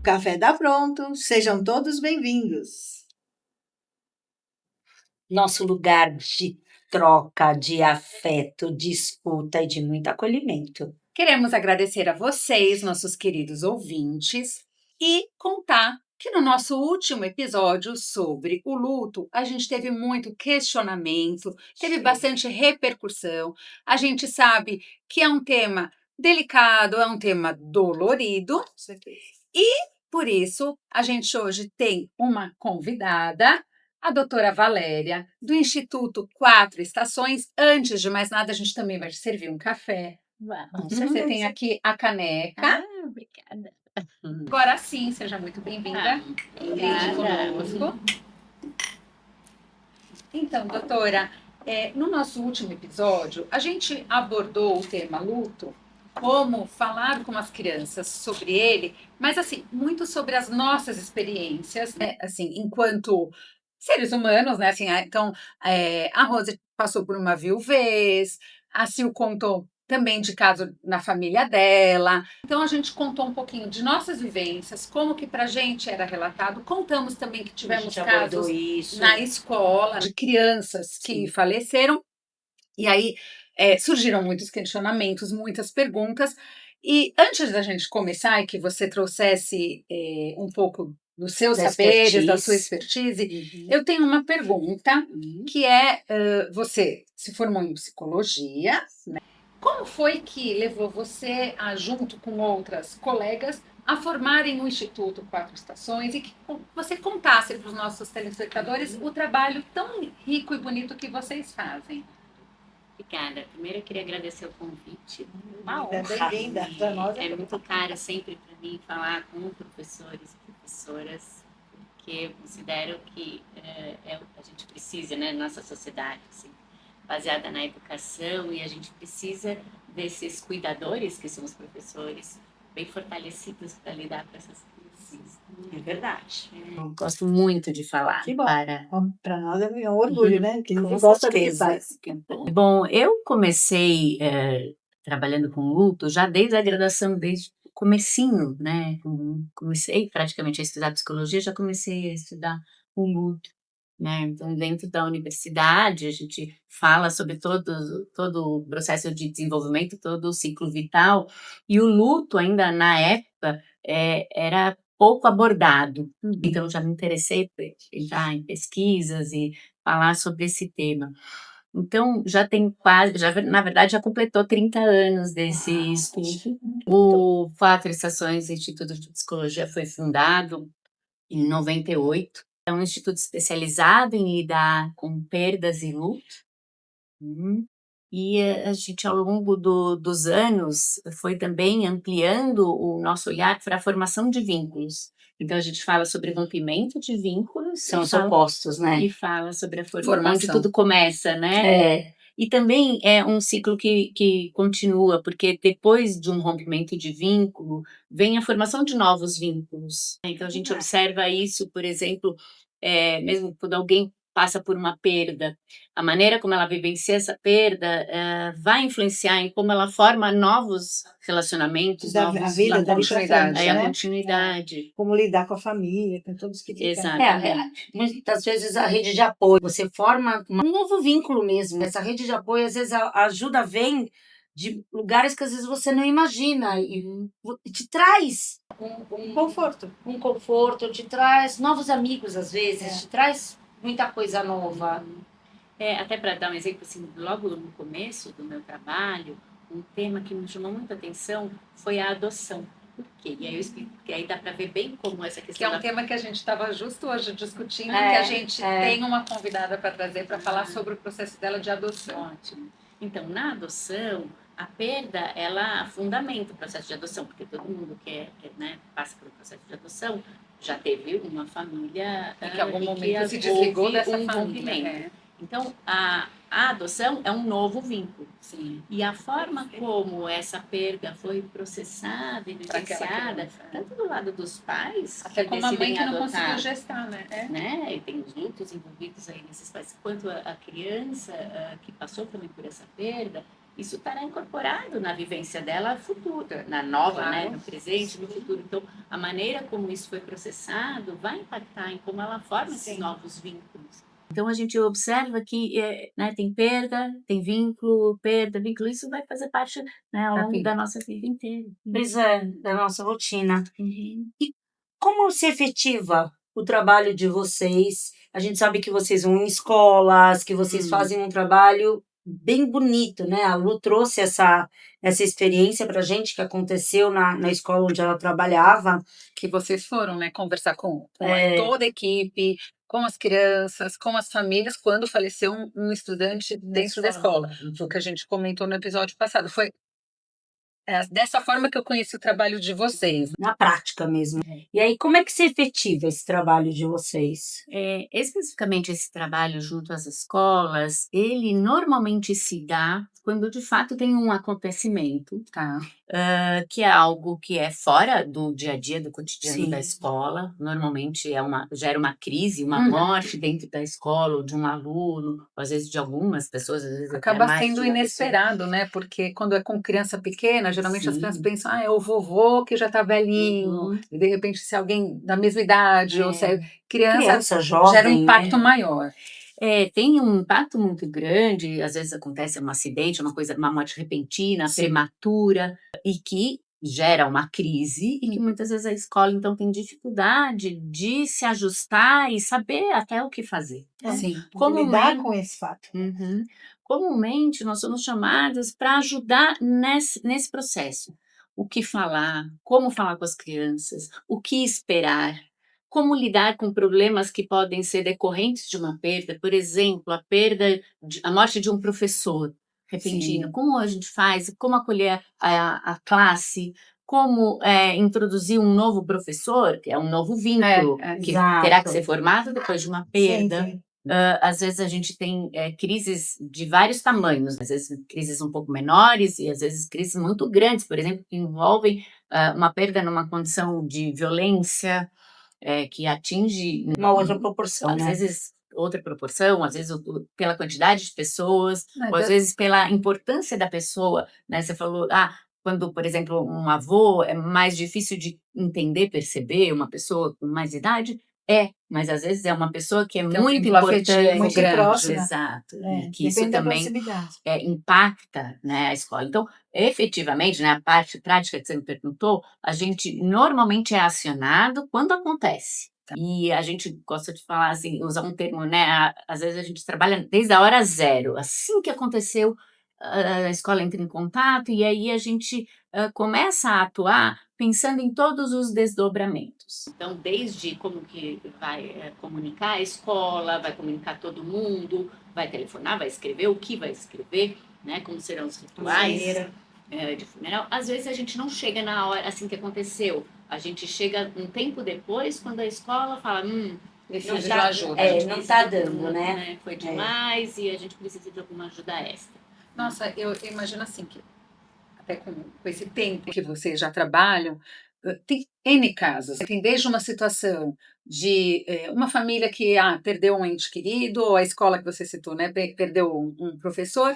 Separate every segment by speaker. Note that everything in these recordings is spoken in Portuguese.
Speaker 1: café está pronto, sejam todos bem-vindos.
Speaker 2: Nosso lugar de troca, de afeto, de escuta e de muito acolhimento.
Speaker 3: Queremos agradecer a vocês, nossos queridos ouvintes, e contar que no nosso último episódio sobre o luto, a gente teve muito questionamento, teve bastante repercussão. A gente sabe que é um tema delicado, é um tema dolorido.
Speaker 1: Com certeza.
Speaker 3: E, por isso, a gente hoje tem uma convidada, a doutora Valéria, do Instituto Quatro Estações. Antes de mais nada, a gente também vai servir um café. Você tem aqui a caneca.
Speaker 2: Obrigada.
Speaker 3: Agora sim, seja muito bem-vinda. Brinde conosco. Então, doutora, no nosso último episódio, a gente abordou o tema luto, como falar com as crianças sobre ele, mas assim, muito sobre as nossas experiências, né? Assim, enquanto seres humanos, né? Assim, então, a Rose passou por uma viuvez, a Sil contou também de caso na família dela. Então, a gente contou um pouquinho de nossas vivências, como que pra gente era relatado. Contamos também que tivemos casos na escola de crianças que faleceram. E aí surgiram muitos questionamentos, muitas perguntas. E antes da gente começar e que você trouxesse um pouco dos seus saberes, da sua expertise, eu tenho uma pergunta que é, você se formou em psicologia, né? Como foi que levou você, junto com outras colegas, a formarem o Instituto Quatro Estações e que você contasse para os nossos telespectadores o trabalho tão rico e bonito que vocês fazem?
Speaker 4: Obrigada. Primeiro eu queria agradecer o convite.
Speaker 1: Uma honra. Bem-vinda. Para nós
Speaker 4: É muito caro sempre para mim falar com professores e professoras, porque eu considero que a gente precisa, né, nossa sociedade, assim, baseada na educação, e a gente precisa desses cuidadores, que são os professores, bem fortalecidos para lidar com essas crianças.
Speaker 2: É verdade. Eu gosto muito de falar.
Speaker 1: Que bom.
Speaker 2: Para
Speaker 1: nós é um orgulho, né? Que
Speaker 2: Com
Speaker 1: gosta do que
Speaker 2: certeza.
Speaker 1: faz.
Speaker 2: Bom, eu comecei trabalhando com luto já desde a graduação, desde o comecinho, né? Comecei praticamente a estudar psicologia, já comecei a estudar o luto, né? Então, dentro da universidade, a gente fala sobre todo o processo de desenvolvimento, todo o ciclo vital, e o luto ainda na época era pouco abordado. Então, já me interessei por entrar em pesquisas e falar sobre esse tema. Então, já tem na verdade, já completou 30 anos desse estudo. O Quatro Estações Instituto de Psicologia foi fundado em 98. É um instituto especializado em lidar com perdas e luto. E a gente, ao longo dos anos, foi também ampliando o nosso olhar para a formação de vínculos. Então, a gente fala sobre rompimento de vínculos.
Speaker 1: São os opostos, né?
Speaker 2: E fala sobre a formação, onde tudo começa, né? E também é um ciclo que continua, porque depois de um rompimento de vínculo, vem a formação de novos vínculos. Então, a gente observa isso, por exemplo, mesmo quando alguém passa por uma perda, a maneira como ela vivencia essa perda vai influenciar em como ela forma novos relacionamentos,
Speaker 1: a vida, da
Speaker 3: continuidade,
Speaker 1: né?
Speaker 2: A continuidade.
Speaker 1: Como lidar com a família, com todos que ficam.
Speaker 2: Exatamente.
Speaker 5: Muitas vezes a rede de apoio, você forma um novo vínculo mesmo. Essa rede de apoio, às vezes, a ajuda vem de lugares que às vezes você não imagina e te traz
Speaker 1: um conforto.
Speaker 5: Um conforto, te traz novos amigos, às vezes, te traz muita coisa nova.
Speaker 4: Até para dar um exemplo, assim, logo no começo do meu trabalho, um tema que me chamou muita atenção foi a adoção. Por quê? E aí eu explico, porque aí dá para ver bem como essa questão...
Speaker 3: Que é um tema que a gente estava justo hoje discutindo, que a gente tem uma convidada para trazer para falar sobre o processo dela de adoção.
Speaker 4: Ótimo. Então, na adoção, a perda, ela fundamenta o processo de adoção, porque todo mundo que né, passa pelo processo de adoção já teve uma família
Speaker 3: e que em algum momento se desligou dessa família.
Speaker 4: Então, a adoção é um novo vínculo.
Speaker 2: Sim.
Speaker 4: E a forma como essa perda foi processada e vivenciada, tanto do lado dos pais,
Speaker 3: até
Speaker 4: que
Speaker 3: como a mãe que não
Speaker 4: adotar,
Speaker 3: conseguiu gestar, né?
Speaker 4: E tem os lutos envolvidos aí nesses pais, quanto a criança que passou também por essa perda, isso estará incorporado na vivência dela futura, na nova,
Speaker 3: Claro.
Speaker 4: né, no presente, no futuro. Então, a maneira como isso foi processado vai impactar em como ela forma esses novos vínculos.
Speaker 2: Então a gente observa que né, tem perda, tem vínculo, perda, vínculo, isso vai fazer parte, né, ao
Speaker 3: Da
Speaker 2: longo
Speaker 3: vida.
Speaker 2: da nossa vida inteira.
Speaker 5: Pois é, da nossa rotina.
Speaker 2: Uhum.
Speaker 5: Como se efetiva o trabalho de vocês? A gente sabe que vocês vão em escolas, que vocês fazem um trabalho bem bonito, né? A Lu trouxe essa experiência pra gente que aconteceu na escola onde ela trabalhava.
Speaker 3: Que vocês foram, né, conversar com
Speaker 5: É.
Speaker 3: toda a equipe, com as crianças, com as famílias, quando faleceu um estudante dentro da escola. Foi o que a gente comentou no episódio passado. Foi dessa forma que eu conheci o trabalho de vocês.
Speaker 5: Na prática mesmo. E aí, como é que se efetiva esse trabalho de vocês?
Speaker 2: Especificamente esse trabalho junto às escolas, ele normalmente se dá quando de fato tem um acontecimento,
Speaker 3: Tá.
Speaker 2: que é algo que é fora do dia a dia, do cotidiano
Speaker 5: Sim.
Speaker 2: da escola. Normalmente gera uma crise, uma
Speaker 3: Uhum.
Speaker 2: morte dentro da escola, ou de um aluno, ou às vezes de algumas pessoas, às vezes até
Speaker 3: Acaba
Speaker 2: mais de
Speaker 3: sendo
Speaker 2: uma pessoa.
Speaker 3: inesperado, né? Porque quando é com criança pequena, geralmente as
Speaker 2: Sim.
Speaker 3: crianças pensam, é o vovô que já tá velhinho.
Speaker 2: Uhum.
Speaker 3: E de repente, se alguém da mesma idade, ou se é criança,
Speaker 5: Criança, jovem,
Speaker 3: gera um impacto
Speaker 5: né?
Speaker 3: maior.
Speaker 2: Tem um impacto muito grande, às vezes acontece um acidente, uma morte repentina,
Speaker 3: Sim.
Speaker 2: prematura, e que gera uma crise, e que muitas vezes a escola, então, tem dificuldade de se ajustar e saber até o que fazer.
Speaker 3: Sim.
Speaker 1: Como lidar
Speaker 2: Comumente,
Speaker 1: com esse fato.
Speaker 2: comumente nós somos chamadas para ajudar nesse processo. O que falar, como falar com as crianças, o que esperar, como lidar com problemas que podem ser decorrentes de uma perda, por exemplo, a morte de um professor repentino.
Speaker 5: Sim.
Speaker 2: Como a gente faz, como acolher a classe, como introduzir um novo professor, que é um novo vínculo, que
Speaker 5: exato.
Speaker 2: terá que ser formado depois de uma perda.
Speaker 1: Sim.
Speaker 2: Às vezes a gente tem crises de vários tamanhos, às vezes crises um pouco menores e às vezes crises muito grandes, por exemplo, que envolvem uma perda numa condição de violência que atinge
Speaker 5: Uma outra proporção,
Speaker 2: às
Speaker 5: né?
Speaker 2: vezes outra proporção, às vezes pela quantidade de pessoas,
Speaker 3: Não,
Speaker 2: ou às vezes pela importância da pessoa, né? Você falou, quando, por exemplo, um avô é mais difícil de entender, perceber uma pessoa com mais idade, mas às vezes é uma pessoa que é
Speaker 3: Tem um
Speaker 2: muito
Speaker 3: vínculo afetivo
Speaker 2: importante.
Speaker 1: muito
Speaker 3: grande.
Speaker 1: próxima.
Speaker 2: Exato. E que isso
Speaker 1: Depende da
Speaker 2: também
Speaker 1: proximidade.
Speaker 2: impacta, né, a escola. Então, efetivamente, né, a parte prática que você me perguntou, a gente normalmente é acionado quando acontece. E a gente gosta de falar assim, usar um termo, né? Às vezes a gente trabalha desde a hora zero. Assim que aconteceu, a escola entra em contato e aí a gente começa a atuar pensando em todos os desdobramentos.
Speaker 4: Então, desde como que vai comunicar a escola, vai comunicar todo mundo, vai telefonar, vai escrever, o que vai escrever, né? Como serão os rituais de funeral. Às vezes a gente não chega na hora, assim que aconteceu. A gente chega um tempo depois, quando a escola fala,
Speaker 3: Precisa de
Speaker 4: tá-
Speaker 3: ajuda.
Speaker 4: a gente
Speaker 5: não
Speaker 4: precisa
Speaker 5: tá
Speaker 4: de
Speaker 5: dando, né?
Speaker 4: Foi demais e a gente precisa de alguma ajuda extra.
Speaker 3: Nossa, eu imagino assim que até com esse tempo que vocês já trabalham, tem N casos. Tem desde uma situação de uma família que perdeu um ente querido, ou a escola que você citou, né, perdeu um professor.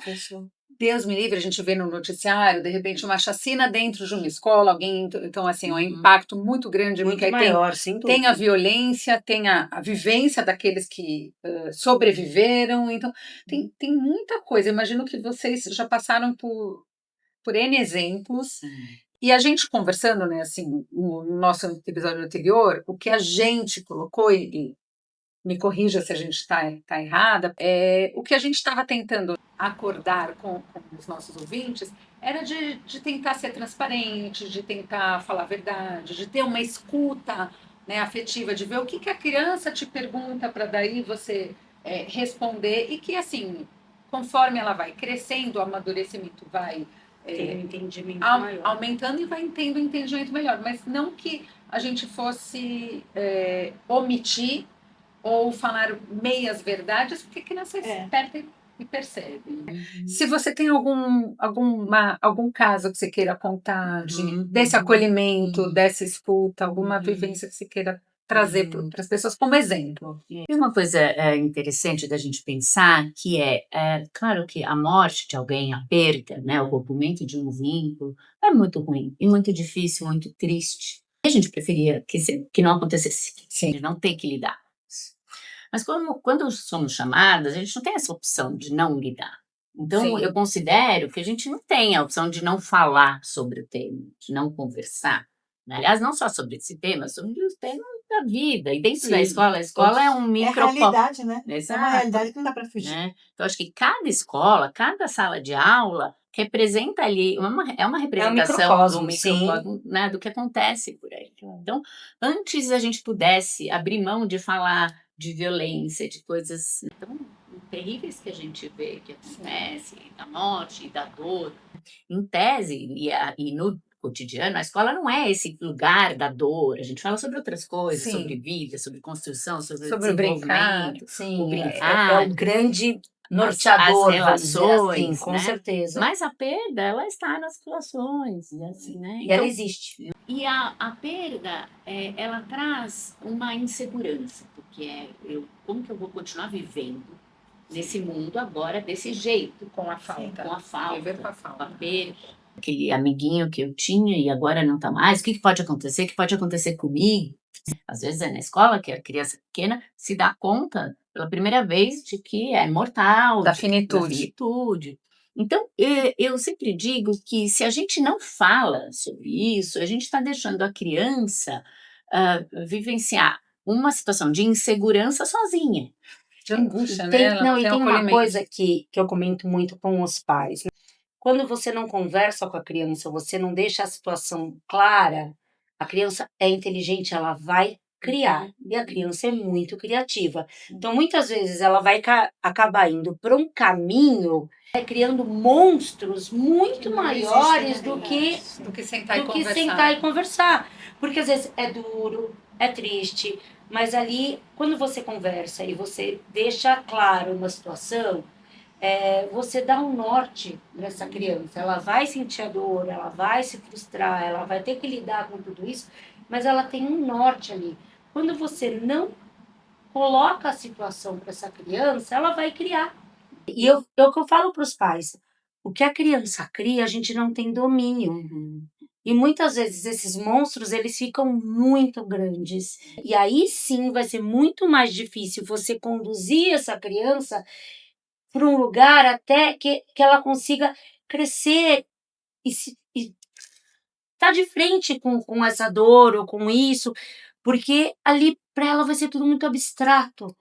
Speaker 3: Deus me livre, a gente vê no noticiário, de repente, uma chacina dentro de uma escola, alguém. Então, assim, um impacto muito grande.
Speaker 5: Muito
Speaker 3: porque aí
Speaker 5: maior, sem dúvida.
Speaker 3: tem a violência, tem a vivência daqueles que sobreviveram. Então, tem muita coisa. Imagino que vocês já passaram por N exemplos. E a gente conversando, né, assim, no nosso episódio anterior, o que a gente colocou, e me corrija se a gente está errada, o que a gente estava tentando acordar com os nossos ouvintes era de tentar ser transparente, de tentar falar a verdade, de ter uma escuta, né, afetiva, de ver o que a criança te pergunta para daí você responder, e que, assim, conforme ela vai crescendo, o amadurecimento vai
Speaker 5: Tem um entendimento maior.
Speaker 3: aumentando e vai tendo um entendimento melhor, mas não que a gente fosse omitir ou falar meias verdades, porque a criança é esperta e percebe. Se você tem algum caso que você queira contar desse acolhimento, dessa escuta, alguma vivência que você queira trazer para as pessoas como exemplo.
Speaker 2: E uma coisa interessante da gente pensar que claro que a morte de alguém, a perda, né, o rompimento de um vínculo, é muito ruim e muito difícil, muito triste. A gente preferia que não acontecesse, a gente não tem que lidar com isso. Mas quando somos chamadas, a gente não tem essa opção de não lidar. Então,
Speaker 3: Sim.
Speaker 2: eu considero que a gente não tem a opção de não falar sobre o tema, de não conversar. Aliás, não só sobre esse tema, sobre os temas da vida. E dentro da escola, a escola é um
Speaker 1: É a
Speaker 2: microcosmo.
Speaker 1: realidade, né? É uma
Speaker 2: Exato.
Speaker 1: realidade que não dá para fugir.
Speaker 2: Né? Então, acho que cada escola, cada sala de aula representa ali, é uma representação
Speaker 5: microcosmo,
Speaker 2: né, do que acontece por aí. Então, antes a gente pudesse abrir mão de falar de violência, de coisas tão terríveis que a gente vê que acontece, da morte e da dor, em tese, e no cotidiano, a escola não é esse lugar da dor. A gente fala sobre outras coisas,
Speaker 3: Sim.
Speaker 2: sobre vida, sobre construção, sobre
Speaker 3: Sobre o brincar.
Speaker 2: desenvolvimento,
Speaker 5: Sim,
Speaker 2: o
Speaker 5: é
Speaker 2: brincar,
Speaker 5: o grande norteador,
Speaker 2: as
Speaker 5: vamos dizer assim,
Speaker 2: relações,
Speaker 5: com
Speaker 2: né?
Speaker 5: certeza.
Speaker 2: Mas a perda, ela está nas relações, assim, né?
Speaker 5: E ela existe.
Speaker 4: E a perda, ela traz uma insegurança, porque como que eu vou continuar vivendo nesse mundo agora desse jeito?
Speaker 3: Com a falta.
Speaker 4: Com a falta,
Speaker 3: Viver com a falta.
Speaker 4: com a perda.
Speaker 2: Aquele amiguinho que eu tinha e agora não está mais, o que pode acontecer? O que pode acontecer comigo? Às vezes é na escola que a criança pequena se dá conta pela primeira vez de que é mortal,
Speaker 3: Da
Speaker 2: da
Speaker 3: finitude.
Speaker 2: finitude. Então, eu sempre digo que se a gente não fala sobre isso, a gente está deixando a criança vivenciar uma situação de insegurança sozinha.
Speaker 3: De angústia,
Speaker 5: Tem,
Speaker 3: né? Ela
Speaker 5: não, e
Speaker 3: tem um
Speaker 5: tem uma
Speaker 3: acolhimento.
Speaker 5: coisa que eu comento muito com os pais. Quando você não conversa com a criança, você não deixa a situação clara, a criança é inteligente, ela vai criar. E a criança é muito criativa. Então, muitas vezes, ela vai acabar indo para um caminho, criando monstros muito
Speaker 1: não
Speaker 5: maiores
Speaker 1: existem,
Speaker 5: do que
Speaker 3: Do que sentar e
Speaker 5: do que
Speaker 3: conversar.
Speaker 5: sentar e conversar. Porque às vezes é duro, é triste, mas ali, quando você conversa e você deixa claro uma situação, você dá um norte nessa criança. Ela vai sentir a dor, ela vai se frustrar, ela vai ter que lidar com tudo isso, mas ela tem um norte ali. Quando você não coloca a situação para essa criança, ela vai criar. E é o que eu falo para os pais. O que a criança cria, a gente não tem domínio. E muitas vezes esses monstros, eles ficam muito grandes. E aí sim vai ser muito mais difícil você conduzir essa criança para um lugar até que ela consiga crescer e tá de frente com essa dor ou com isso, porque ali para ela vai ser tudo muito abstrato.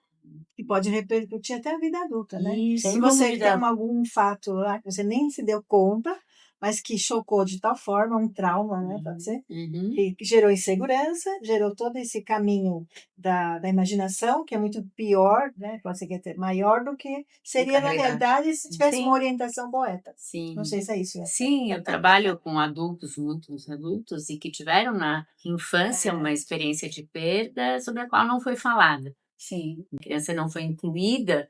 Speaker 1: E pode repercutir até a vida adulta, né?
Speaker 5: Isso,
Speaker 1: Se você tem algum fato lá que você nem se deu conta, mas que chocou de tal forma, um trauma, né? Pode ser? Que gerou insegurança, gerou todo esse caminho da imaginação, que é muito pior, né? Pode ser que até maior do que seria na realidade se tivesse
Speaker 2: Sim.
Speaker 1: uma orientação poeta.
Speaker 2: Sim.
Speaker 1: Não sei se é isso. Né?
Speaker 2: Sim, eu trabalho com adultos, muitos adultos, e que tiveram na infância uma experiência de perda sobre a qual não foi falada.
Speaker 3: Sim.
Speaker 2: A criança não foi incluída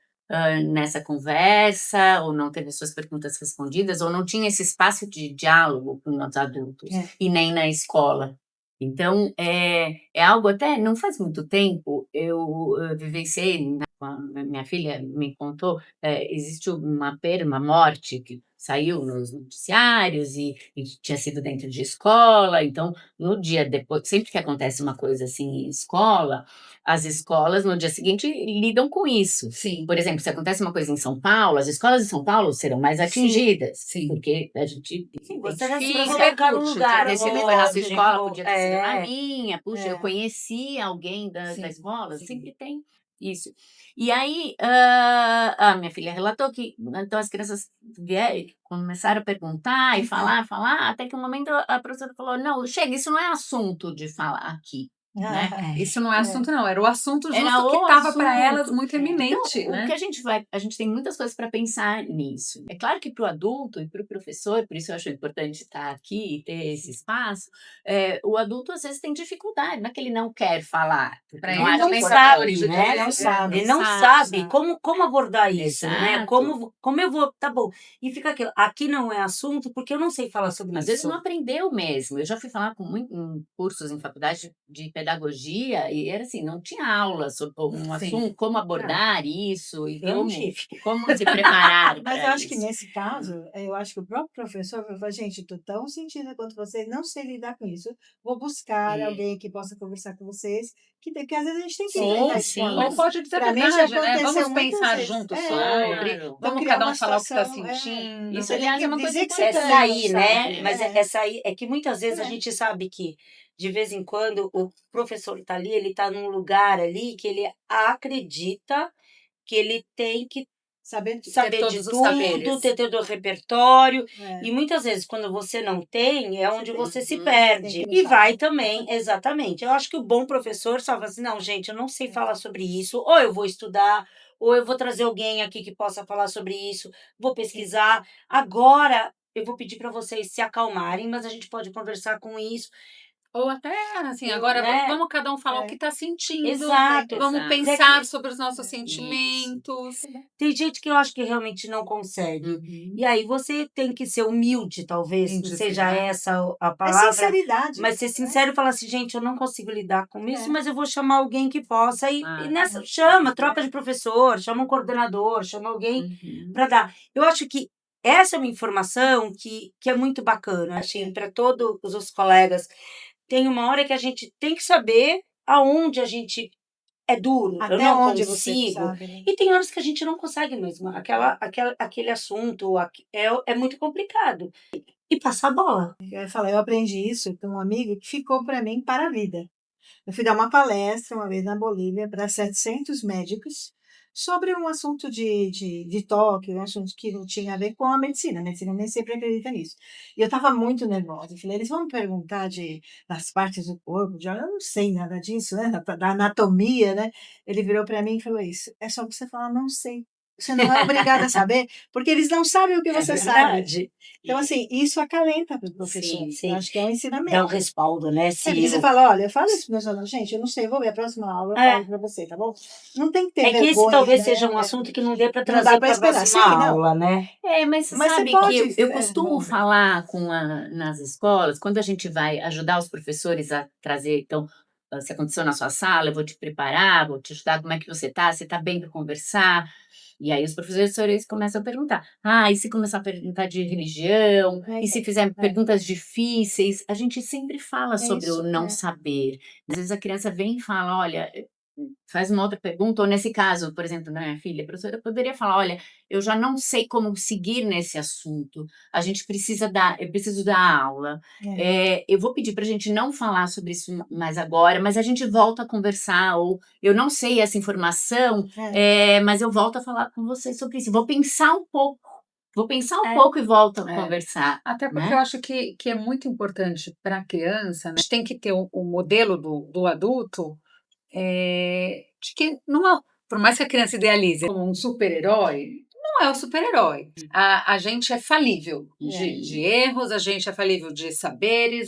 Speaker 2: nessa conversa, ou não teve suas perguntas respondidas, ou não tinha esse espaço de diálogo com os adultos, e nem na escola. Então, é algo até, não faz muito tempo, eu vivenciei, minha filha me contou, existe uma perda, uma morte que saiu nos noticiários e tinha sido dentro de escola, então, no dia depois, sempre que acontece uma coisa assim em escola, as escolas no dia seguinte lidam com isso.
Speaker 3: Sim.
Speaker 2: Por exemplo, se acontece uma coisa em São Paulo, as escolas de São Paulo serão mais atingidas,
Speaker 3: Sim.
Speaker 2: porque a gente
Speaker 5: Você já se
Speaker 2: identifica,
Speaker 5: colocar no lugar.
Speaker 2: esse não foi na sua
Speaker 5: lógico,
Speaker 2: escola, podia ter sido na minha, puxa, eu
Speaker 1: É.
Speaker 2: conheci alguém da
Speaker 3: Sim,
Speaker 2: escola,
Speaker 3: sim.
Speaker 2: sempre tem isso. E aí, a minha filha relatou que, então, as crianças começaram a perguntar e falar, até que um momento a professora falou, não, chega, isso não é assunto de falar aqui. Né?
Speaker 3: Isso não é assunto, não. Era o assunto justo
Speaker 2: Era
Speaker 3: que
Speaker 2: o
Speaker 3: estava para
Speaker 2: assunto.
Speaker 3: elas muito eminente,
Speaker 2: Então,
Speaker 3: né?
Speaker 2: o que a gente tem muitas coisas para pensar nisso. É claro que para o adulto e para o professor, por isso eu acho importante estar aqui e ter esse espaço, o adulto às vezes tem dificuldade, não é que ele não quer falar.
Speaker 3: Pra
Speaker 5: Ele
Speaker 3: ele
Speaker 5: não
Speaker 3: também
Speaker 5: sabe,
Speaker 3: pode,
Speaker 5: né?
Speaker 1: Ele não sabe.
Speaker 5: Ele não sabe como abordar isso, né?
Speaker 2: Exato.
Speaker 5: Como eu vou, tá bom. E fica aquilo, aqui não é assunto porque eu não sei falar sobre
Speaker 2: Às
Speaker 5: isso.
Speaker 2: vezes não aprendeu mesmo. Eu já fui falar em cursos em faculdade de pedagogia pedagogia e era assim, não tinha aula sobre um assunto, como abordar isso e
Speaker 5: Eu não tive.
Speaker 2: como se preparar
Speaker 1: Mas eu
Speaker 2: para
Speaker 1: acho que
Speaker 2: isso.
Speaker 1: nesse caso, eu acho que o próprio professor vai falar, gente, estou tão sentida quanto vocês, não sei lidar com isso, vou buscar alguém que possa conversar com vocês, que às vezes a gente tem que ir na
Speaker 2: Sim,
Speaker 1: escola.
Speaker 3: Ou pode dizer a
Speaker 1: Pra mim já
Speaker 3: verdade, né?
Speaker 1: aconteceu
Speaker 3: Vamos
Speaker 1: muitas
Speaker 3: pensar
Speaker 1: vezes.
Speaker 3: juntos
Speaker 1: É,
Speaker 3: sobre,
Speaker 2: claro.
Speaker 1: então
Speaker 3: vamos
Speaker 1: criar
Speaker 3: cada um
Speaker 1: uma
Speaker 3: falar o que está
Speaker 1: situação,
Speaker 3: sentindo.
Speaker 2: Isso,
Speaker 1: você tem
Speaker 2: aliás,
Speaker 1: que
Speaker 2: é uma coisa
Speaker 1: dizer que você
Speaker 5: Essa
Speaker 1: também não
Speaker 5: aí, né?
Speaker 1: sabe.
Speaker 5: Mas essa aí é que muitas vezes a
Speaker 1: É.
Speaker 5: gente sabe que, de vez em quando, o professor tá ali, ele tá num lugar ali que ele acredita que ele tem que
Speaker 1: Saber
Speaker 5: saber de
Speaker 3: todos os
Speaker 5: tudo,
Speaker 3: saberes.
Speaker 5: ter todo o repertório.
Speaker 1: é,
Speaker 5: E muitas vezes, quando você não tem, é onde você se
Speaker 1: tem
Speaker 5: perde.
Speaker 1: que
Speaker 5: E
Speaker 1: lutar.
Speaker 5: vai também, exatamente. Eu acho que o bom professor só fala assim, não, gente, eu não sei falar sobre isso, ou eu vou estudar, ou eu vou trazer alguém aqui que possa falar sobre isso, vou pesquisar. Agora, eu vou pedir para vocês se acalmarem, mas a gente pode conversar com isso,
Speaker 3: Ou até, assim, agora
Speaker 5: né?
Speaker 3: vamos cada um falar o que
Speaker 1: É.
Speaker 3: está sentindo,
Speaker 5: Exato.
Speaker 3: vamos
Speaker 2: Exato.
Speaker 3: pensar sobre os nossos
Speaker 2: Isso.
Speaker 3: sentimentos.
Speaker 5: Tem gente que eu acho que realmente não consegue.
Speaker 2: Uhum.
Speaker 5: E aí você tem que ser humilde, talvez,
Speaker 3: Em
Speaker 5: não
Speaker 3: dizer,
Speaker 5: seja
Speaker 3: né?
Speaker 5: essa a
Speaker 1: É
Speaker 5: palavra,
Speaker 1: sinceridade.
Speaker 5: mas ser sincero e falar assim, gente, eu não consigo lidar com isso,
Speaker 1: É.
Speaker 5: mas eu vou chamar alguém que possa. E
Speaker 2: Ah,
Speaker 5: nessa, chama, troca de professor, chama um coordenador, chama alguém
Speaker 2: uhum.
Speaker 5: para dar. Eu acho que essa é uma informação que é muito bacana, assim, para todos os colegas. Tem uma hora que a gente tem que saber aonde a gente é duro, eu
Speaker 1: Até
Speaker 5: não
Speaker 1: onde você
Speaker 5: consigo.
Speaker 1: sabe, né?
Speaker 5: E tem horas que a gente não consegue mesmo. Aquele assunto é muito complicado. E passar a bola.
Speaker 1: Eu aprendi isso com um amigo que ficou para mim para a vida. Eu fui dar uma palestra uma vez na Bolívia para 700 médicos sobre um assunto de toque, um assunto que não tinha a ver com a medicina. A medicina nem sempre acredita nisso. E eu estava muito nervosa. Eu falei, eles vão me perguntar das partes do corpo, eu não sei nada disso, né? Da anatomia, né? Ele virou para mim e falou isso. É só você falar, não sei. Você não é obrigada a saber, porque eles não sabem o que
Speaker 5: É
Speaker 1: você sabe.
Speaker 5: verdade.
Speaker 1: Então, assim, isso acalenta para o professor.
Speaker 2: Sim,
Speaker 1: Eu
Speaker 5: sim.
Speaker 1: acho que é um
Speaker 5: Dá um
Speaker 1: ensinamento.
Speaker 5: respaldo, né?
Speaker 1: É, porque
Speaker 5: Se
Speaker 1: você
Speaker 5: o-
Speaker 1: fala, olha, eu falo isso para meus alunos, gente, eu não sei, vou ver a próxima aula, eu
Speaker 5: É.
Speaker 1: falo para você, tá bom? Não tem que ter
Speaker 5: É que esse
Speaker 1: vergonha,
Speaker 5: talvez
Speaker 1: né?
Speaker 5: seja um assunto que não dê para
Speaker 1: Não
Speaker 5: trazer
Speaker 1: dá para
Speaker 5: para a
Speaker 1: esperar.
Speaker 5: próxima
Speaker 1: Sim, não.
Speaker 5: aula, né?
Speaker 2: Mas você
Speaker 1: Mas você
Speaker 2: sabe
Speaker 1: pode,
Speaker 2: que eu
Speaker 1: é,
Speaker 2: costumo
Speaker 1: bom.
Speaker 2: falar nas escolas, quando a gente vai ajudar os professores a trazer, então, se aconteceu na sua sala, eu vou te preparar, vou te ajudar, como é que você está bem para conversar? E aí os professores começam a perguntar, e se começar a perguntar de religião, e se fizer perguntas difíceis, a gente sempre fala sobre
Speaker 1: isso,
Speaker 2: o não saber. Às vezes a criança vem e fala, olha, faz uma outra pergunta, ou nesse caso, por exemplo, da minha filha, a professora poderia falar, olha, eu já não sei como seguir nesse assunto, eu preciso dar aula, eu vou pedir para a gente não falar sobre isso mais agora, mas a gente volta a conversar, ou eu não sei essa informação, mas eu volto a falar com vocês sobre isso, vou pensar um pouco e volto a conversar.
Speaker 3: Até porque
Speaker 2: né?
Speaker 3: eu acho que é muito importante para a criança, né? A gente tem que ter o modelo do adulto, de que não é, por mais que a criança idealize como um super-herói, não é o super-herói. A gente é falível de erros, a gente é falível de saberes,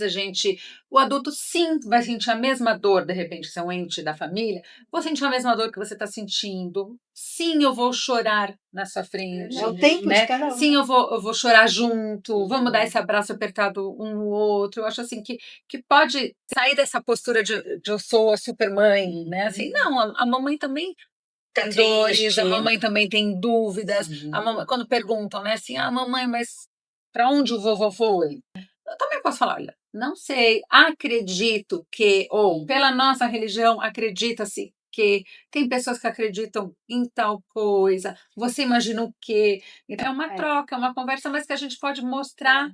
Speaker 3: o adulto sim vai sentir a mesma dor, de repente, se é um ente da família, vou sentir a mesma dor que você está sentindo. Sim, eu vou chorar na sua frente.
Speaker 1: É o tempo de cada um.
Speaker 3: Sim, eu vou chorar junto, vamos dar esse abraço apertado um no outro. Eu acho assim que pode sair dessa postura de eu sou a supermãe, né? Assim, não, a mamãe também tem dores, a mamãe também tem dúvidas. A mamãe, quando perguntam, né, assim, mamãe, mas para onde o vovô foi? Eu também posso falar, olha, não sei, acredito que, ou pela nossa religião, acredita-se que tem pessoas que acreditam em tal coisa, você imagina o quê? Então, é uma troca, é uma conversa, mas que a gente pode mostrar.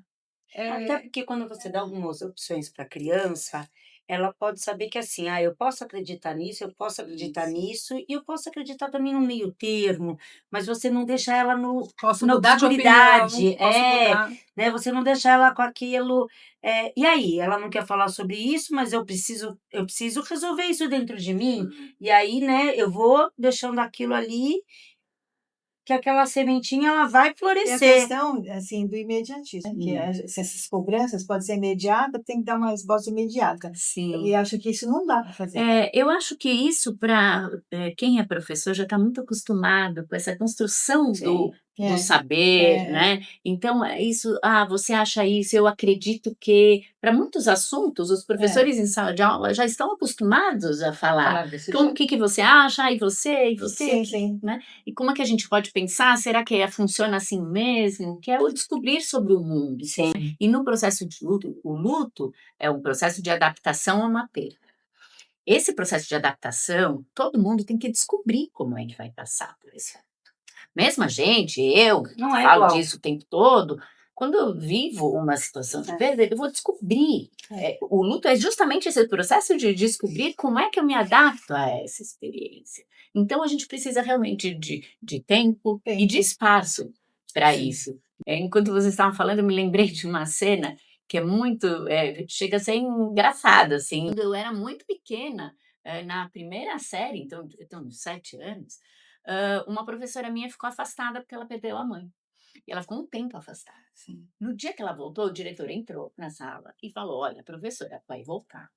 Speaker 5: Até porque quando você dá algumas opções para a criança, ela pode saber que assim, eu posso acreditar nisso, eu posso acreditar nisso, e eu posso acreditar também no meio termo, mas você não deixa ela
Speaker 3: Posso
Speaker 5: na
Speaker 3: mudar de
Speaker 5: obscuridade,
Speaker 3: opinião, posso mudar.
Speaker 5: né? Você não deixa ela com aquilo. E aí, ela não quer falar sobre isso, mas eu preciso resolver isso dentro de mim. E aí, né, eu vou deixando aquilo ali, que aquela sementinha ela vai
Speaker 1: E a
Speaker 5: florescer.
Speaker 1: questão, assim, do imediatismo, que se essas cobranças podem ser imediatas, tem que dar uma resposta imediata.
Speaker 2: Sim.
Speaker 1: E acho que isso não dá para fazer.
Speaker 2: Eu acho que isso, para quem é professor, já está muito acostumado com essa construção do
Speaker 1: É,
Speaker 2: saber,
Speaker 1: é,
Speaker 2: né? Então, isso, você acha isso, eu acredito que, para muitos assuntos, os
Speaker 1: é.
Speaker 2: professores em sala de aula já estão acostumados a falar.
Speaker 3: Falar desse
Speaker 2: Como, o
Speaker 3: jeito.
Speaker 2: que você acha? E você? E você?
Speaker 1: Sim, sim.
Speaker 2: Né? E como é que a gente pode pensar? Será que funciona assim mesmo? Que é o descobrir sobre o mundo.
Speaker 5: Sim.
Speaker 2: E no processo de luto, o luto é um processo de adaptação a uma perda. Esse processo de adaptação, todo mundo tem que descobrir como é que vai passar por isso. Mesmo a gente, eu,
Speaker 5: Não é
Speaker 2: falo
Speaker 5: igual.
Speaker 2: disso o tempo todo, quando eu vivo uma situação de perda, eu vou descobrir. O luto é justamente esse processo de descobrir como é que eu me adapto a essa experiência. Então, a gente precisa realmente de tempo e de
Speaker 1: Tempo.
Speaker 2: espaço para
Speaker 5: Sim.
Speaker 2: isso. Enquanto vocês estavam falando, eu me lembrei de uma cena que é muito, chega a ser engraçada, assim. Quando eu era muito pequena, na primeira série, então, eu tenho uns 7 anos, uma professora minha ficou afastada porque ela perdeu a mãe. E ela ficou um tempo afastada. No dia que ela voltou, o diretor entrou na sala e falou: Olha, a professora vai voltar.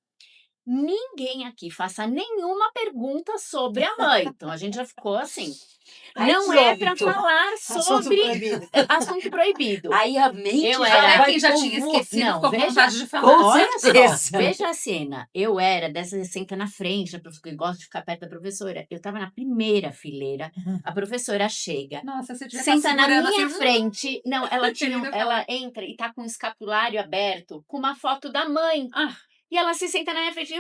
Speaker 2: Ninguém aqui faça nenhuma pergunta sobre a mãe. Então a gente já ficou assim.
Speaker 5: Ai,
Speaker 2: Não
Speaker 5: que
Speaker 2: é para
Speaker 5: óbito.
Speaker 2: falar
Speaker 1: Assunto
Speaker 2: sobre
Speaker 1: proibido.
Speaker 2: assunto proibido.
Speaker 5: Aí a mente
Speaker 2: Eu
Speaker 5: já
Speaker 2: era-
Speaker 3: Até
Speaker 5: vai
Speaker 3: quem já
Speaker 5: com
Speaker 3: tinha
Speaker 5: vo-
Speaker 3: esquecido
Speaker 2: Não,
Speaker 3: ficou com
Speaker 2: veja,
Speaker 3: vontade de falar.
Speaker 5: com
Speaker 2: Olha
Speaker 5: certeza.
Speaker 2: só, veja a cena. Eu era dessa senta na frente, porque eu gosto de ficar perto da professora. Eu estava na primeira fileira, a professora chega,
Speaker 3: Nossa, você devia estar
Speaker 2: senta na
Speaker 3: segurando
Speaker 2: minha
Speaker 3: assim.
Speaker 2: frente. Não, ela
Speaker 3: Querendo
Speaker 2: ela entra e tá com o escapulário aberto, com uma foto da mãe.
Speaker 3: Ah,
Speaker 2: E ela se senta na minha frente.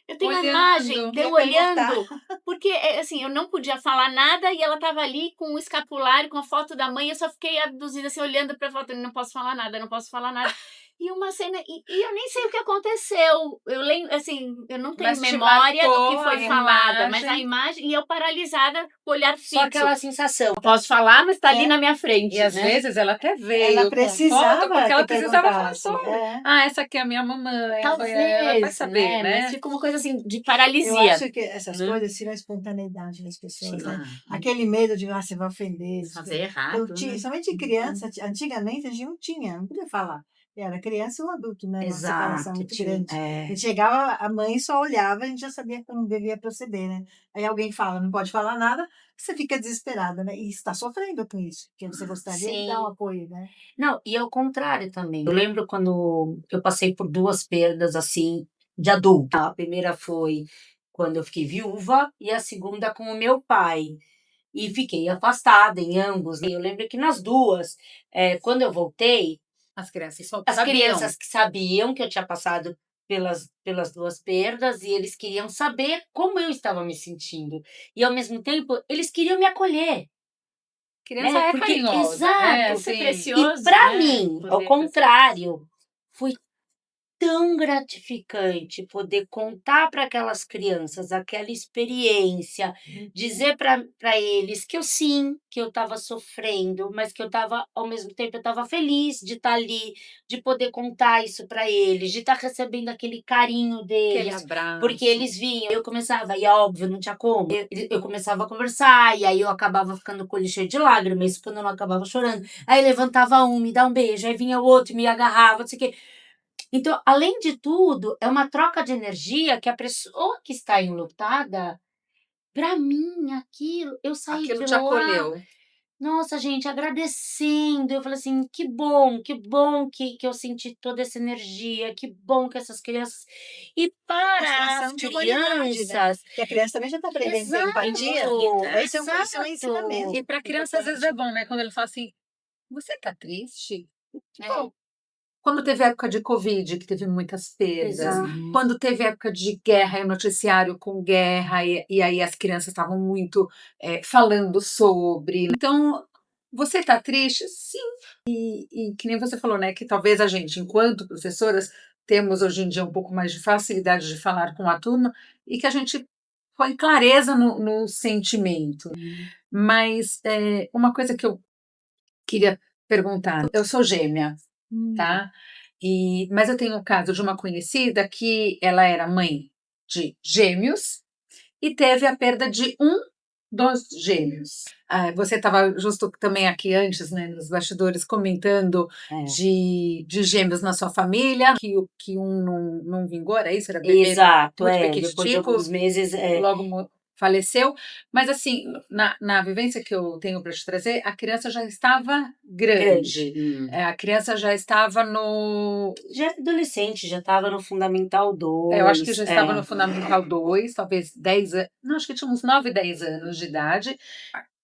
Speaker 2: Eu tenho a
Speaker 3: Olhando.
Speaker 2: imagem de eu
Speaker 1: Ia perguntar.
Speaker 2: olhando. Porque, assim, eu não podia falar nada e ela estava ali com o escapulário, com a foto da mãe. Eu só fiquei abduzida, assim, olhando para a foto. Não posso falar nada, não posso falar nada. E uma cena. E eu nem sei o que aconteceu. Eu lembro, assim, eu não tenho
Speaker 3: Mas te
Speaker 2: memória do
Speaker 3: marcou
Speaker 2: que foi
Speaker 3: a
Speaker 2: falada, mas a
Speaker 3: imagem.
Speaker 2: imagem. E eu paralisada, com o olhar fixo.
Speaker 5: Só aquela sensação.
Speaker 2: Não posso falar, mas está ali
Speaker 1: É.
Speaker 2: na minha frente.
Speaker 3: E às
Speaker 2: né?
Speaker 3: vezes ela até veio
Speaker 1: Ela
Speaker 3: com
Speaker 1: precisava
Speaker 3: foto, porque ela
Speaker 1: que
Speaker 3: precisava falar
Speaker 1: perguntasse.
Speaker 3: sobre.
Speaker 1: É.
Speaker 3: Essa aqui é a minha mamãe.
Speaker 2: Talvez,
Speaker 3: Foi ela, vai saber, né?
Speaker 2: Mas fica uma coisa assim de
Speaker 1: Eu
Speaker 2: paralisia.
Speaker 1: acho que essas
Speaker 2: Né?
Speaker 1: coisas tiram a espontaneidade das pessoas, né?
Speaker 2: Ah,
Speaker 1: Aquele medo de, você vai ofender.
Speaker 2: fazer errado, né?
Speaker 1: Somente criança, antigamente a gente não podia falar. Era criança ou adulto, né? Uma separação
Speaker 5: Exato.
Speaker 1: muito grande. A
Speaker 5: É.
Speaker 1: gente chegava, a mãe só olhava, a gente já sabia como devia proceder, né? Aí alguém fala, não pode falar nada, você fica desesperada, né? E está sofrendo com isso, porque você gostaria de dar um
Speaker 5: Sim.
Speaker 1: apoio, né?
Speaker 5: Não, e ao contrário também. Eu lembro quando eu passei por 2 perdas, assim, de adulto. A primeira foi quando eu fiquei viúva e a segunda com o meu pai. E fiquei afastada em ambos. E eu lembro que nas 2, quando eu voltei,
Speaker 3: As crianças só
Speaker 5: as
Speaker 3: sabiam.
Speaker 5: crianças que sabiam que eu tinha passado pelas 2 perdas e eles queriam saber como eu estava me sentindo. E, ao mesmo tempo, eles queriam me acolher.
Speaker 3: Criança
Speaker 5: Né?
Speaker 3: é
Speaker 5: Porque,
Speaker 3: carinhosa, né?
Speaker 5: exato.
Speaker 2: Isso é
Speaker 3: Assim,
Speaker 2: precioso.
Speaker 5: E para
Speaker 2: né?
Speaker 5: mim,
Speaker 2: Poder
Speaker 5: ao
Speaker 2: fazer
Speaker 5: contrário, foi tão gratificante poder contar para aquelas crianças aquela experiência, dizer para eles que que eu estava sofrendo, mas que eu estava, ao mesmo tempo, eu estava feliz de estar ali, de poder contar isso para eles, de estar recebendo aquele carinho
Speaker 3: aquele
Speaker 5: deles.
Speaker 3: abraço.
Speaker 5: Porque eles vinham, eu começava, e óbvio, não tinha como. Eu começava a conversar, e aí eu acabava ficando com o olho cheio de lágrimas, quando eu não acabava chorando. Aí levantava um, me dá um beijo, aí vinha o outro, me agarrava, não sei o quê. Então, além de tudo, é uma troca de energia que a pessoa que está enlutada, para mim, eu saí
Speaker 3: Aquilo
Speaker 5: de
Speaker 3: te
Speaker 5: lá,
Speaker 3: acolheu.
Speaker 5: nossa, gente, agradecendo. Eu falei assim, que bom que eu senti toda essa energia, que bom que essas crianças. E para as
Speaker 1: Situação de humanidade, né?
Speaker 5: crianças.
Speaker 1: Porque a criança também já está aprendendo a ter empatia. Esse é um ensinamento.
Speaker 3: E para criança, às vezes, é bom, né? Quando ele fala assim, você tá triste? Bom, quando teve época de Covid, que teve muitas perdas,
Speaker 5: Exato.
Speaker 3: quando teve época de guerra e noticiário com guerra, e aí as crianças estavam muito falando sobre. Então, você tá triste? Sim. E que nem você falou, né? Que talvez a gente, enquanto professoras, temos hoje em dia um pouco mais de facilidade de falar com a turma e que a gente põe clareza no sentimento. Mas uma coisa que eu queria perguntar, eu sou gêmea, tá? Mas eu tenho o caso de uma conhecida que ela era mãe de gêmeos e teve a perda de um dos gêmeos. Você estava justo também aqui antes, né, nos bastidores, comentando de gêmeos na sua família, que um não vingou, era isso? Era bebê
Speaker 5: Exato,
Speaker 3: muito
Speaker 5: depois de
Speaker 3: pequitico,
Speaker 5: alguns meses.
Speaker 3: logo faleceu, mas assim, na vivência que eu tenho para te trazer, a criança já estava grande. A criança já estava no...
Speaker 5: Já é adolescente, já estava no Fundamental 2.
Speaker 3: Eu acho que já estava no Fundamental 2, talvez 10 anos, não, acho que tinha uns 9, 10 anos de idade.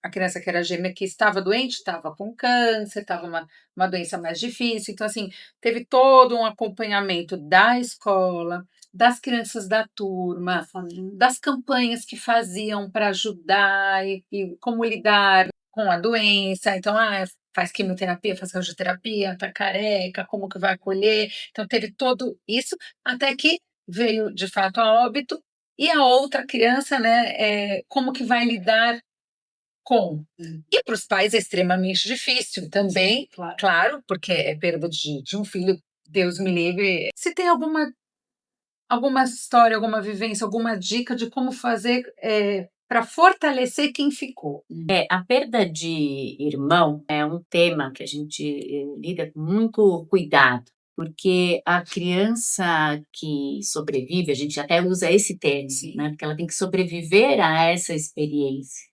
Speaker 3: A criança que era gêmea que estava doente, estava com câncer, estava uma doença mais difícil. Então, assim, teve todo um acompanhamento da escola, das crianças da turma, das campanhas que faziam para ajudar e como lidar com a doença. Então, faz quimioterapia, faz radioterapia, tá careca, como que vai acolher? Então, teve todo isso, até que veio, de fato, a óbito. E a outra criança, né, como que vai lidar com? E para os pais é extremamente difícil também,
Speaker 1: Sim, claro.
Speaker 3: claro, porque é perda de um filho, Deus me livre. Se tem alguma história, alguma vivência, alguma dica de como fazer para fortalecer quem ficou?
Speaker 2: A perda de irmão é um tema que a gente lida com muito cuidado, porque a criança que sobrevive, a gente até usa esse termo, né? Porque ela tem que sobreviver a essa experiência.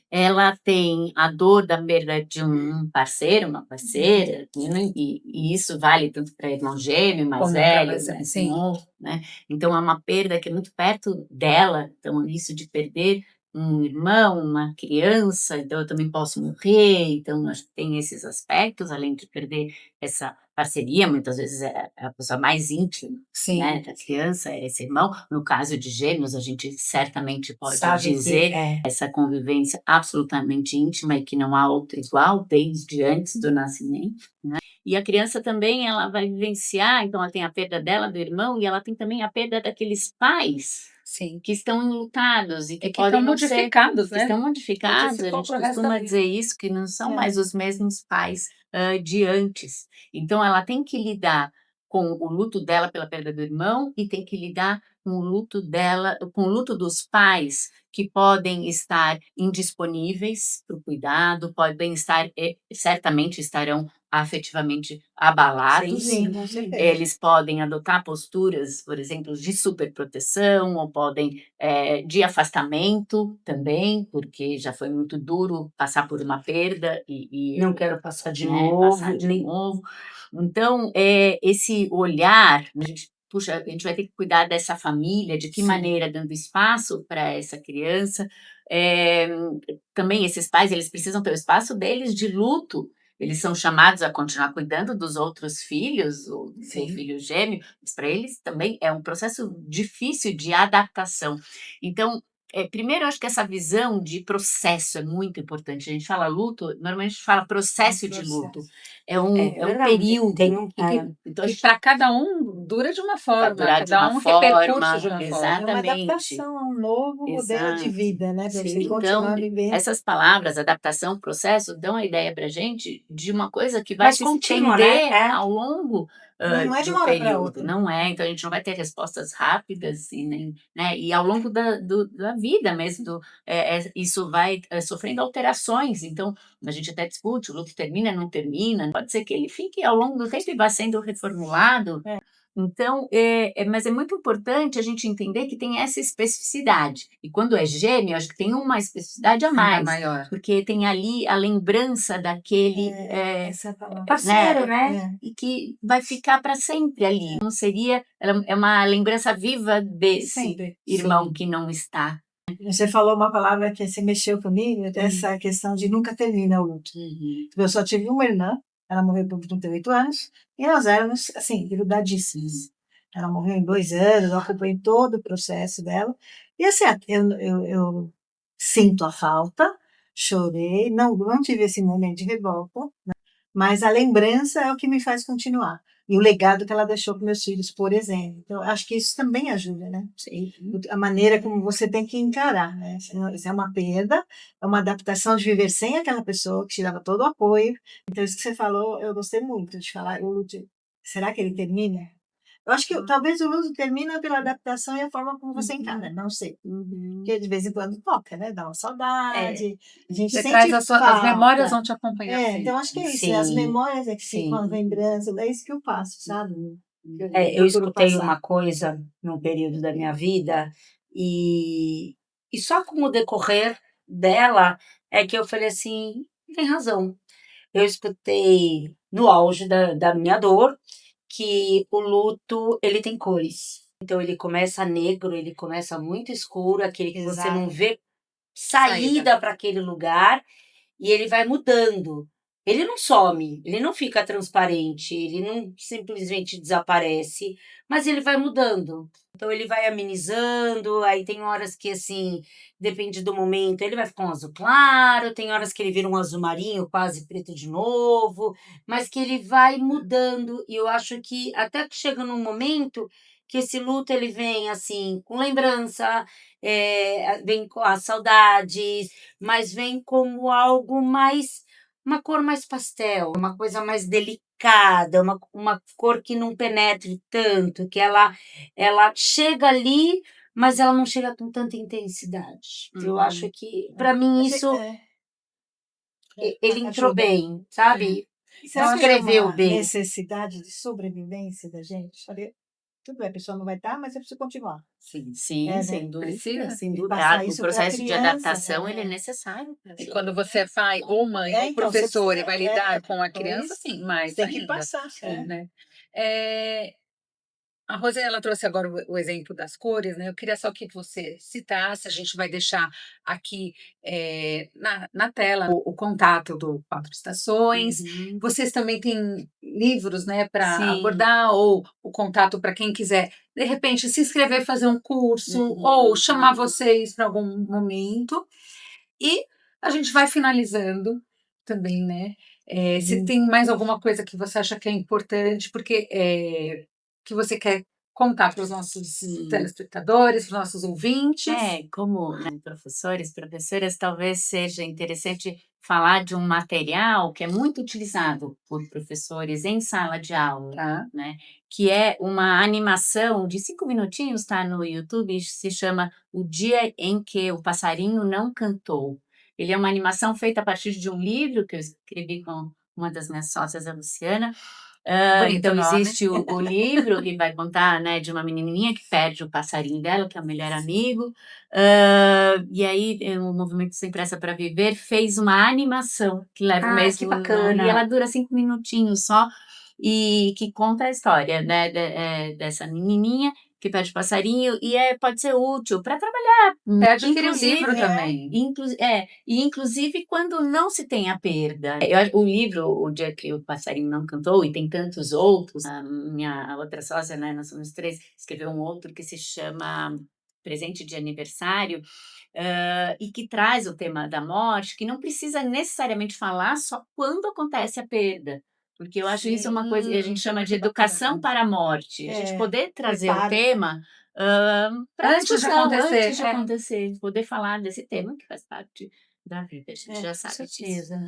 Speaker 2: Ela tem a dor da perda de um parceiro, uma parceira, e isso vale tanto para irmão gêmeo, mais
Speaker 3: Como
Speaker 2: velho,
Speaker 3: pra você,
Speaker 2: mais
Speaker 3: sim.
Speaker 2: novo, né? Então é uma perda que é muito perto dela. Então isso de perder um irmão, uma criança, então eu também posso morrer. Então nós tem esses aspectos, além de perder essa parceria, muitas vezes é a pessoa mais íntima,
Speaker 3: Sim.
Speaker 2: né, da criança, é esse irmão. No caso de gêmeos, a gente certamente pode
Speaker 5: Sabe que
Speaker 2: dizer essa convivência absolutamente íntima e que não há outra igual desde antes do nascimento, né? E a criança também, ela vai vivenciar, então ela tem a perda dela, do irmão, e ela tem também a perda daqueles pais
Speaker 3: Sim.
Speaker 2: que estão enlutados e que
Speaker 3: Que
Speaker 2: podem
Speaker 3: estão
Speaker 2: não ser,
Speaker 3: modificados,
Speaker 2: que
Speaker 3: né?
Speaker 2: estão modificados. A
Speaker 3: Modificou
Speaker 2: gente
Speaker 3: pro resto
Speaker 2: costuma
Speaker 3: da vida.
Speaker 2: dizer isso, que não são mais os mesmos pais de antes. Então ela tem que lidar com o luto dela pela perda do irmão e tem que lidar com o luto dela, com o luto dos pais que podem estar indisponíveis para o cuidado, podem estar, certamente estarão afetivamente abalados.
Speaker 1: Sim, com certeza.
Speaker 2: Eles podem adotar posturas, por exemplo, de superproteção, ou podem de afastamento também, porque já foi muito duro passar por uma perda e
Speaker 5: não quero passar de
Speaker 2: né,
Speaker 5: novo.
Speaker 2: passar de novo. Então, esse olhar, a gente, puxa, a gente vai ter que cuidar dessa família, de que
Speaker 3: Sim.
Speaker 2: maneira, dando espaço para essa criança. Também esses pais, eles precisam ter o espaço deles de luto. Eles são chamados a continuar cuidando dos outros filhos, ou do seu filho gêmeo, mas para eles também é um processo difícil de adaptação. Então, primeiro, eu acho que essa visão de processo é muito importante. A gente fala luto, normalmente a gente fala processo de luto. É um
Speaker 5: verdade.
Speaker 2: período.
Speaker 5: Tem um-
Speaker 2: Então, a
Speaker 3: Que
Speaker 2: gente
Speaker 3: para cada um dura de uma forma,
Speaker 2: durar de
Speaker 3: cada
Speaker 2: uma
Speaker 3: um repercute
Speaker 2: forma,
Speaker 3: de uma forma.
Speaker 1: É uma
Speaker 2: exatamente.
Speaker 1: adaptação a um novo modelo de
Speaker 2: Exato.
Speaker 1: vida, né? Para você
Speaker 2: Sim,
Speaker 1: continuar
Speaker 2: então,
Speaker 1: vivendo.
Speaker 2: essas palavras, adaptação, processo, dão a ideia para a gente de uma coisa que vai
Speaker 5: Mas
Speaker 2: se
Speaker 5: contínua,
Speaker 2: estender
Speaker 5: né?
Speaker 2: ao longo
Speaker 1: Não é de
Speaker 2: do
Speaker 1: uma hora para
Speaker 2: período.
Speaker 1: outra.
Speaker 2: Não é, então a gente não vai ter respostas rápidas e, nem, né, e ao longo da vida mesmo, isso vai sofrendo alterações. Então, a gente até discute, o luto termina, não termina, pode ser que ele fique ao longo do tempo e vá sendo reformulado. Então, mas é muito importante a gente entender que tem essa especificidade. E quando é gêmeo, acho que tem uma especificidade a
Speaker 3: Ainda
Speaker 2: mais,
Speaker 3: maior.
Speaker 2: porque tem ali a lembrança daquele
Speaker 1: Essa palavra.
Speaker 5: Parceiro, né?
Speaker 1: É.
Speaker 2: e que vai ficar para sempre ali. Não seria, é uma lembrança viva desse
Speaker 1: Sempre.
Speaker 2: irmão
Speaker 5: Sim.
Speaker 2: que não está.
Speaker 1: Você falou uma palavra que se mexeu comigo, essa questão de nunca termina o luto. Eu só tive uma irmã, ela morreu com 38 anos, e nós éramos, assim, grudadíssimas. Ela morreu em 2 anos, eu acompanhei todo o processo dela. E assim, eu sinto a falta, chorei, não tive esse momento de revolta, né? Mas a lembrança é o que me faz continuar. E o legado que ela deixou para meus filhos, por exemplo. Então, acho que isso também ajuda, né? A maneira como você tem que encarar, né? Isso é uma perda, é uma adaptação de viver sem aquela pessoa que te dava todo o apoio. Então, isso que você falou, eu gostei muito de falar. Será que ele termina? Eu acho que talvez o luto termina pela adaptação e a forma como você encara, não sei. Porque de vez em quando toca, né? Dá uma saudade. A gente
Speaker 3: Você
Speaker 1: sente
Speaker 3: traz as
Speaker 1: falta.
Speaker 3: memórias vão te acompanhar.
Speaker 1: Então acho que é isso.
Speaker 2: Sim.
Speaker 1: As memórias é que
Speaker 2: Sim.
Speaker 1: ficam, as lembranças, é isso que eu passo, sabe?
Speaker 5: Eu escutei uma coisa num período da minha vida e E só com o decorrer dela é que eu falei assim, tem razão. Eu escutei no auge da minha dor que o luto, ele tem cores. Então ele começa negro, ele começa muito escuro, aquele que você não
Speaker 1: Exato.
Speaker 5: vê saída para aquele lugar, e ele vai mudando. Ele não some, ele não fica transparente, ele não simplesmente desaparece, mas ele vai mudando. Então ele vai amenizando, aí tem horas que assim, depende do momento, ele vai ficar um azul claro, tem horas que ele vira um azul marinho, quase preto de novo, mas que ele vai mudando, e eu acho que até que chega num momento que esse luto ele vem assim, com lembrança, vem com as saudades, mas vem como algo mais, uma cor mais pastel, uma coisa mais delicada, uma cor que não penetre tanto, que ela chega ali, mas ela não chega com tanta intensidade. Eu acho que, para mim, isso ele entrou
Speaker 1: Ajuda.
Speaker 5: bem, sabe?
Speaker 1: E será que é
Speaker 5: Escreveu
Speaker 1: uma
Speaker 5: bem.
Speaker 1: necessidade de sobrevivência da gente? Falei, tudo bem, a pessoa não vai estar, mas eu preciso continuar.
Speaker 3: Sim.
Speaker 2: Sim,
Speaker 1: É,
Speaker 2: sem
Speaker 1: né?
Speaker 2: dúvida,
Speaker 3: Precisa.
Speaker 2: sem
Speaker 1: E
Speaker 2: dúvida.
Speaker 1: passar
Speaker 2: O
Speaker 1: isso pra
Speaker 2: processo de
Speaker 1: criança,
Speaker 2: adaptação, ele é necessário.
Speaker 3: E quando você é pai ou mãe ou
Speaker 1: então, você
Speaker 3: professor e
Speaker 1: precisa,
Speaker 3: vai lidar com a criança,
Speaker 1: pois,
Speaker 3: sim, mais
Speaker 1: tem que
Speaker 3: ainda,
Speaker 1: passar.
Speaker 3: né? A Rose, ela trouxe agora o exemplo das cores, né? Eu queria só que você citasse, a gente vai deixar aqui na tela o contato do Quatro Estações.
Speaker 2: Uhum.
Speaker 3: Vocês também têm livros, né, para
Speaker 2: Sim.
Speaker 3: abordar, ou o contato para quem quiser, de repente, se inscrever, fazer um curso,
Speaker 2: Uhum.
Speaker 3: ou chamar vocês para algum momento. E a gente vai finalizando também, né? Se tem mais alguma coisa que você acha que é importante, porque que você quer contar para os nossos telespectadores, para os nossos ouvintes.
Speaker 2: Como né, professores, professoras, talvez seja interessante falar de um material que é muito utilizado por professores em sala de aula,
Speaker 3: Tá.
Speaker 2: né? Que é uma animação de 5 minutinhos, está no YouTube, se chama O Dia em que o Passarinho Não Cantou. Ele é uma animação feita a partir de um livro que eu escrevi com uma das minhas sócias, a Luciana.
Speaker 3: Bonito
Speaker 2: Então,
Speaker 3: nome.
Speaker 2: existe o livro que vai contar, né, de uma menininha que perde o passarinho dela, que é o melhor amigo. E aí, o Movimento Sem Pressa para Viver fez uma animação que leva o mesmo
Speaker 5: que
Speaker 2: nome,
Speaker 5: bacana.
Speaker 2: e ela dura 5 minutinhos só, e que conta a história, né, dessa menininha que perde o passarinho, e pode ser útil para trabalhar.
Speaker 3: Até adquirir o
Speaker 2: Inclusive,
Speaker 3: livro também.
Speaker 2: e inclusive quando não se tem a perda. O livro, O Dia que o Passarinho Não Cantou, e tem tantos outros, a minha outra sócia, né, nós somos 3, escreveu um outro que se chama Presente de Aniversário, e que traz o tema da morte, que não precisa necessariamente falar só quando acontece a perda. Porque eu acho isso uma coisa que a gente chama de educação para a morte. A gente poder trazer
Speaker 1: preparo.
Speaker 2: o tema para
Speaker 3: Antes de acontecer.
Speaker 2: antes de acontecer, poder falar desse tema que faz parte da vida, a gente já
Speaker 5: Com
Speaker 2: sabe disso.
Speaker 5: certeza.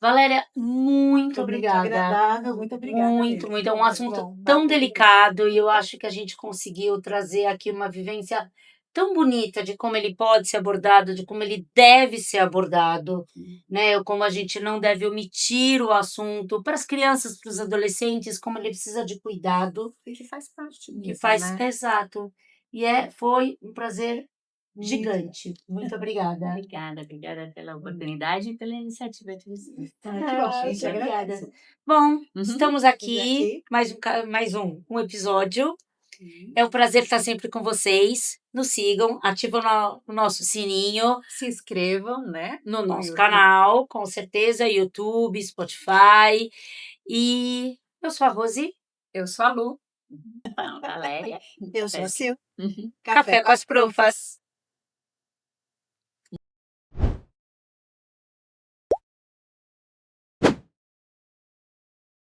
Speaker 5: Valéria, muito obrigada.
Speaker 1: Agradável, muito obrigada.
Speaker 5: Muito,
Speaker 1: mesmo.
Speaker 5: muito. É um assunto
Speaker 1: Bom,
Speaker 5: tão
Speaker 1: bacana.
Speaker 5: delicado, e eu acho que a gente conseguiu trazer aqui uma vivência tão bonita de como ele pode ser abordado, de como ele deve ser abordado, né? Como a gente não deve omitir o assunto para as crianças, para os adolescentes, como ele precisa de cuidado,
Speaker 3: E que faz parte.
Speaker 5: que
Speaker 3: mesmo,
Speaker 5: faz
Speaker 3: né?
Speaker 5: exato. E foi um prazer gigante. Muito obrigada.
Speaker 2: Obrigada pela oportunidade e pela iniciativa de vocês.
Speaker 1: Que bom, a gente
Speaker 5: Muito obrigada.
Speaker 1: agradece.
Speaker 5: Bom,
Speaker 2: Uhum.
Speaker 5: estamos aqui, mais um episódio. É um prazer estar sempre com vocês. Nos sigam, ativam o nosso sininho
Speaker 3: Se inscrevam, né?
Speaker 5: no nosso
Speaker 3: YouTube.
Speaker 5: canal, com certeza, YouTube, Spotify. E eu sou a Rose,
Speaker 3: Eu sou a Lu.
Speaker 2: Valéria.
Speaker 1: Eu sou a Sil.
Speaker 2: Uhum.
Speaker 5: Café com as Profas.